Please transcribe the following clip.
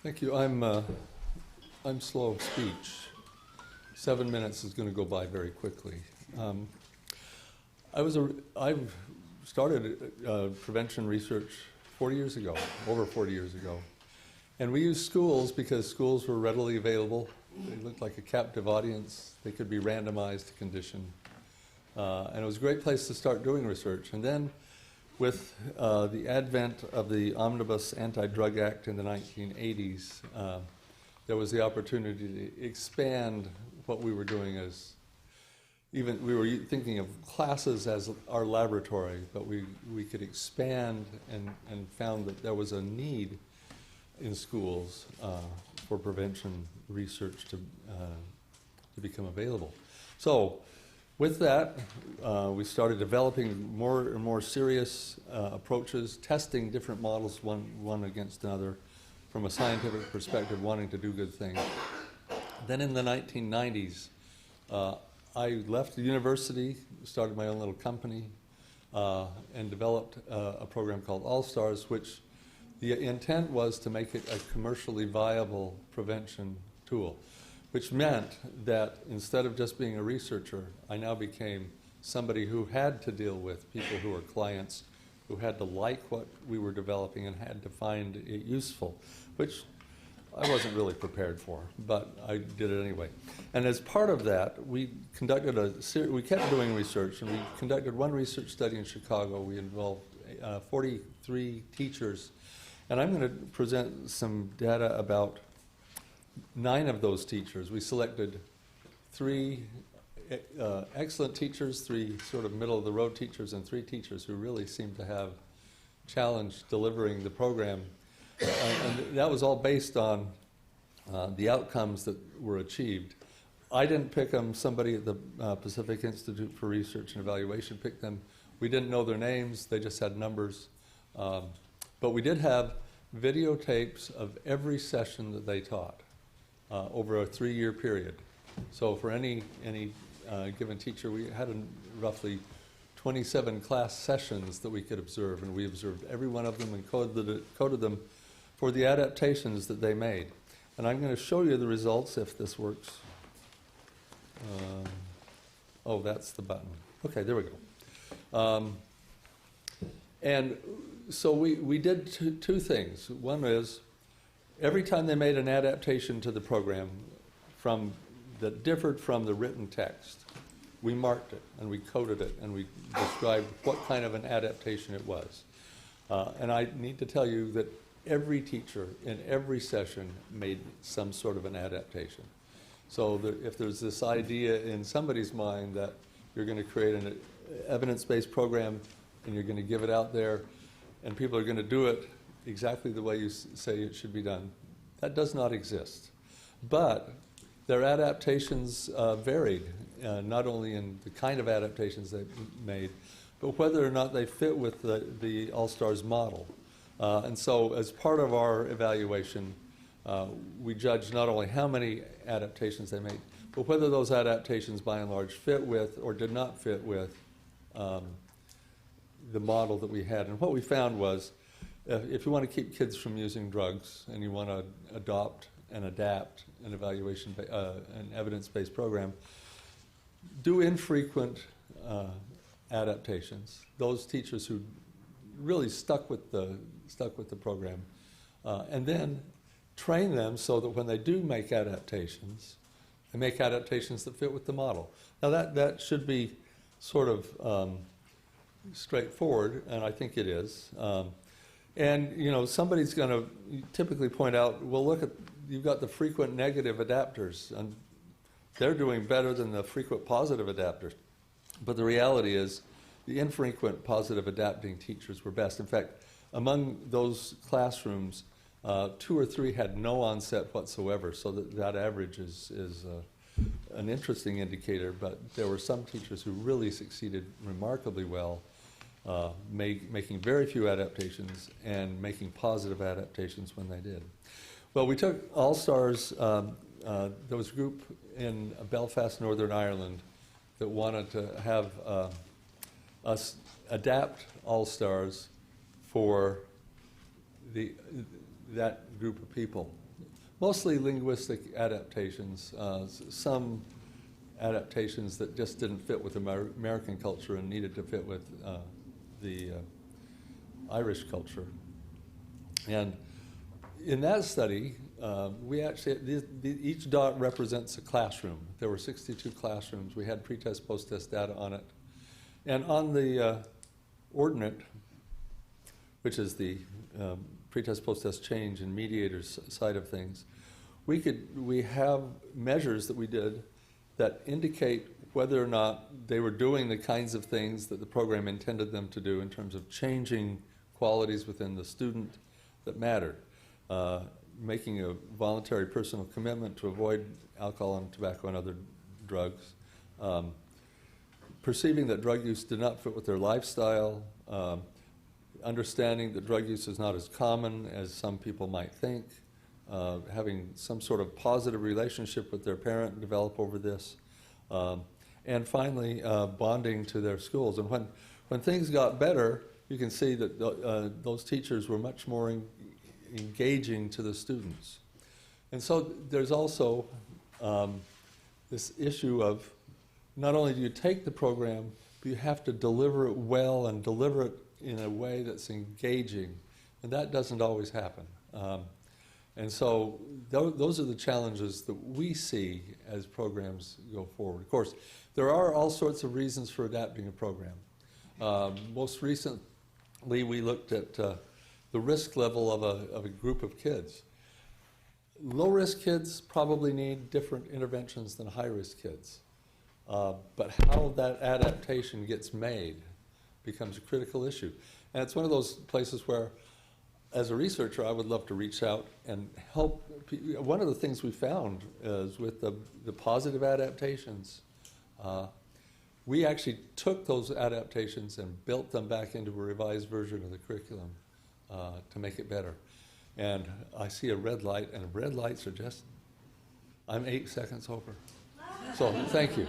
Thank you. I'm slow of speech. 7 minutes is going to go by very quickly. I started prevention research 40 years ago, over 40 years ago. And we used schools because schools were readily available. They looked like a captive audience. They could be randomized to condition. And it was a great place to start doing research. And then with the advent of the Omnibus Anti-Drug Act in the 1980s, there was the opportunity to expand what we were doing as we were thinking of classes as our laboratory, but we could expand and found that there was a need in schools for prevention research to become available. So with that, we started developing more and more serious approaches, testing different models one against another from a scientific perspective, wanting to do good things. Then in the 1990s, I left the university, started my own little company, and developed a program called All-Stars, which the intent was to make it a commercially viable prevention tool, which meant that instead of just being a researcher, I now became somebody who had to deal with people who were clients, who had to like what we were developing and had to find it useful, which I wasn't really prepared for, but I did it anyway. And as part of that, we conducted we kept doing research, and we conducted one research study in Chicago. We involved 43 teachers, and I'm going to present some data about 9 of those teachers. We selected 3 excellent teachers, 3 sort of middle-of-the-road teachers, and 3 teachers who really seemed to have challenge delivering the program. And that was all based on the outcomes that were achieved. I didn't pick them. Somebody at the Pacific Institute for Research and Evaluation picked them. We didn't know their names. They just had numbers. But we did have videotapes of every session that they taught over a 3-year period. So for any given teacher, we had roughly 27 class sessions that we could observe, and we observed every one of them and coded them for the adaptations that they made. And I'm going to show you the results if this works. Oh, that's the button. Okay, there we go. And so we did two things. One is, every time they made an adaptation to the program that differed from the written text, we marked it and we coded it and we described what kind of an adaptation it was. And I need to tell you that every teacher in every session made some sort of an adaptation. So that if there's this idea in somebody's mind that you're going to create an evidence-based program and you're going to give it out there and people are going to do it exactly the way you say it should be done, that does not exist. But their adaptations varied, not only in the kind of adaptations they made, but whether or not they fit with the All-Stars model. And so as part of our evaluation, we judged not only how many adaptations they made, but whether those adaptations by and large fit with or did not fit with the model that we had. And what we found was, if you want to keep kids from using drugs and you want to adopt and adapt an evaluation, an evidence-based program, do infrequent adaptations. Those teachers who really stuck with the program, and then train them so that when they do make adaptations, they make adaptations that fit with the model. Now that should be sort of straightforward, and I think it is. And somebody's going to typically point out, well, look at, you've got the frequent negative adapters, and they're doing better than the frequent positive adapters. But the reality is, the infrequent positive adapting teachers were best. In fact, among those classrooms, 2 or 3 had no onset whatsoever, so that average is an interesting indicator. But there were some teachers who really succeeded remarkably well, making very few adaptations and making positive adaptations when they did. Well, we took All-Stars. There was a group in Belfast, Northern Ireland, that wanted to have us adapt All-Stars for that group of people. mostly linguistic adaptations, some adaptations that just didn't fit with American culture and needed to fit with the Irish culture. And in that study, we actually, each dot represents a classroom. There were 62 classrooms. We had pre-test, post-test data on it. And on the ordinate, which is the pre-test, post-test change and mediators side of things, we have measures that we did that indicate whether or not they were doing the kinds of things that the program intended them to do in terms of changing qualities within the student that mattered. Making a voluntary personal commitment to avoid alcohol and tobacco and other drugs. Perceiving that drug use did not fit with their lifestyle. Understanding that drug use is not as common as some people might think. Having some sort of positive relationship with their parent develop over this. And finally, bonding to their schools. And when things got better, you can see that those teachers were much more engaging to the students. And so there's also this issue of not only do you take the program, but you have to deliver it well and deliver it in a way that's engaging. And that doesn't always happen. And so those are the challenges that we see as programs go forward. Of course, there are all sorts of reasons for adapting a program. Most recently, we looked at the risk level of a group of kids. Low-risk kids probably need different interventions than high-risk kids. But how that adaptation gets made becomes a critical issue. And it's one of those places where, as a researcher, I would love to reach out and help. One of the things we found is with the positive adaptations, we actually took those adaptations and built them back into a revised version of the curriculum to make it better. And I see a red light, and red lights are just, I'm 8 seconds over. So thank you.